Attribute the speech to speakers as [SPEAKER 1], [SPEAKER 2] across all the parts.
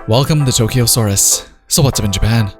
[SPEAKER 1] Welcome to Tokyosaurus. So what's up in Japan?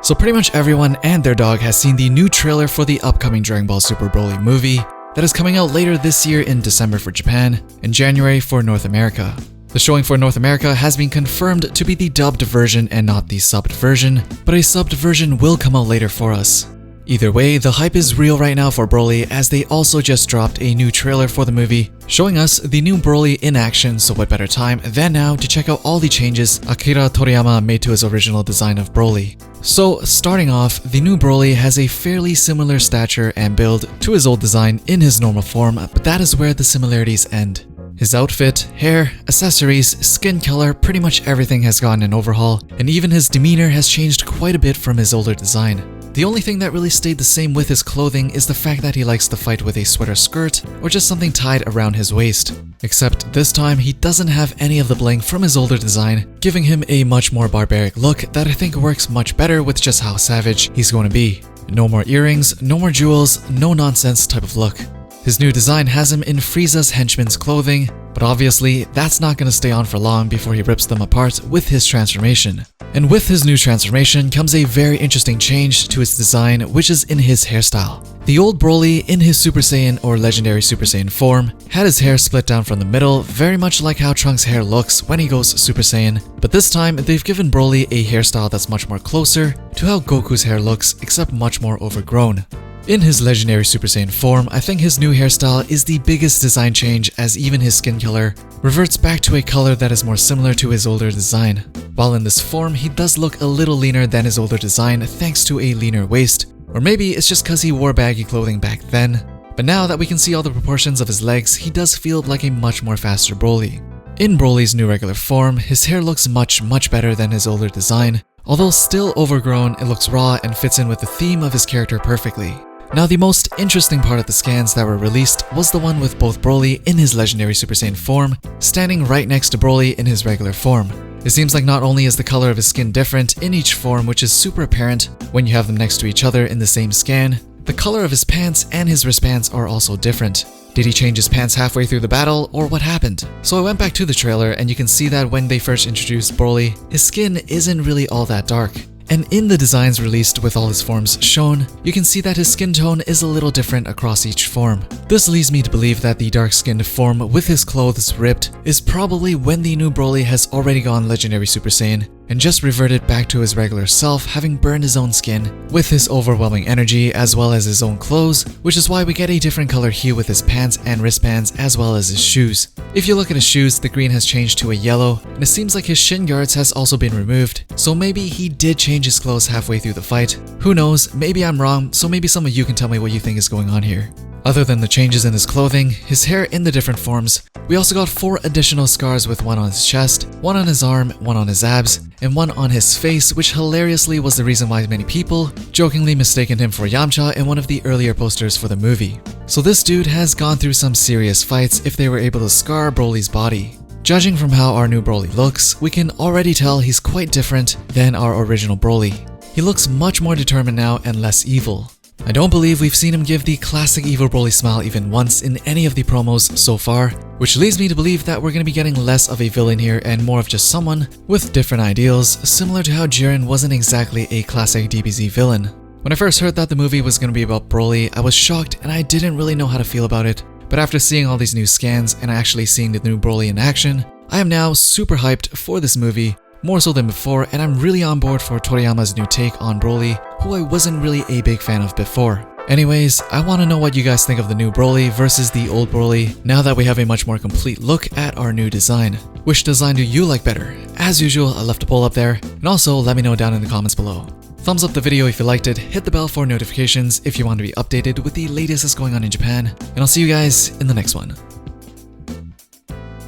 [SPEAKER 1] So pretty much everyone and their dog has seen the new trailer for the upcoming Dragon Ball Super Broly movie that is coming out later this year in December for Japan and January for North America. The showing for North America has been confirmed to be the dubbed version and not the subbed version, but a subbed version will come out later for us. Either way, the hype is real right now for Broly as they also just dropped a new trailer for the movie, showing us the new Broly in action, so what better time than now to check out all the changes Akira Toriyama made to his original design of Broly. So starting off, the new Broly has a fairly similar stature and build to his old design in his normal form, but that is where the similarities end. His outfit, hair, accessories, skin color, pretty much everything has gotten an overhaul, and even his demeanor has changed quite a bit from his older design. The only thing that really stayed the same with his clothing is the fact that he likes to fight with a sweater skirt or just something tied around his waist. Except this time he doesn't have any of the bling from his older design, giving him a much more barbaric look that I think works much better with just how savage he's going to be. No more earrings, no more jewels, no nonsense type of look. His new design has him in Frieza's henchman's clothing, but obviously that's not going to stay on for long before he rips them apart with his transformation. And with his new transformation comes a very interesting change to his design, which is in his hairstyle. The old Broly in his Super Saiyan or Legendary Super Saiyan form had his hair split down from the middle, very much like how Trunks' hair looks when he goes Super Saiyan, but this time they've given Broly a hairstyle that's much more closer to how Goku's hair looks, except much more overgrown. In his Legendary Super Saiyan form, I think his new hairstyle is the biggest design change, as even his skin color reverts back to a color that is more similar to his older design. While in this form, he does look a little leaner than his older design thanks to a leaner waist, or maybe it's just cause he wore baggy clothing back then. But now that we can see all the proportions of his legs, he does feel like a much more faster Broly. In Broly's new regular form, his hair looks much better than his older design. Although still overgrown, it looks raw and fits in with the theme of his character perfectly. Now the most interesting part of the scans that were released was the one with both Broly in his Legendary Super Saiyan form standing right next to Broly in his regular form. It seems like not only is the color of his skin different in each form, which is super apparent when you have them next to each other in the same scan, the color of his pants and his wristbands are also different. Did he change his pants halfway through the battle, or what happened? So I went back to the trailer and you can see that when they first introduced Broly, his skin isn't really all that dark. And in the designs released with all his forms shown, you can see that his skin tone is a little different across each form. This leads me to believe that the dark-skinned form with his clothes ripped is probably when the new Broly has already gone Legendary Super Saiyan and just reverted back to his regular self, having burned his own skin with his overwhelming energy as well as his own clothes, which is why we get a different color hue with his pants and wristbands as well as his shoes. If you look at his shoes, the green has changed to a yellow, and it seems like his shin guards has also been removed, so maybe he did change his clothes halfway through the fight. Who knows, maybe I'm wrong, so maybe some of you can tell me what you think is going on here. Other than the changes in his clothing, his hair in the different forms, we also got 4 additional scars, with one on his chest, one on his arm, one on his abs, and one on his face, which hilariously was the reason why many people jokingly mistaken him for Yamcha in one of the earlier posters for the movie. So this dude has gone through some serious fights if they were able to scar Broly's body. Judging from how our new Broly looks, we can already tell he's quite different than our original Broly. He looks much more determined now and less evil. I don't believe we've seen him give the classic evil Broly smile even once in any of the promos so far, which leads me to believe that we're going to be getting less of a villain here and more of just someone with different ideals, similar to how Jiren wasn't exactly a classic DBZ villain. When I first heard that the movie was going to be about Broly, I was shocked and I didn't really know how to feel about it. But after seeing all these new scans and actually seeing the new Broly in action, I am now super hyped for this movie, more so than before, and I'm really on board for Toriyama's new take on Broly, who I wasn't really a big fan of before. Anyways, I want to know what you guys think of the new Broly versus the old Broly, now that we have a much more complete look at our new design. Which design do you like better? As usual, I left a poll up there, and also let me know down in the comments below. Thumbs up the video if you liked it, hit the bell for notifications if you want to be updated with the latest that's going on in Japan, and I'll see you guys in the next one.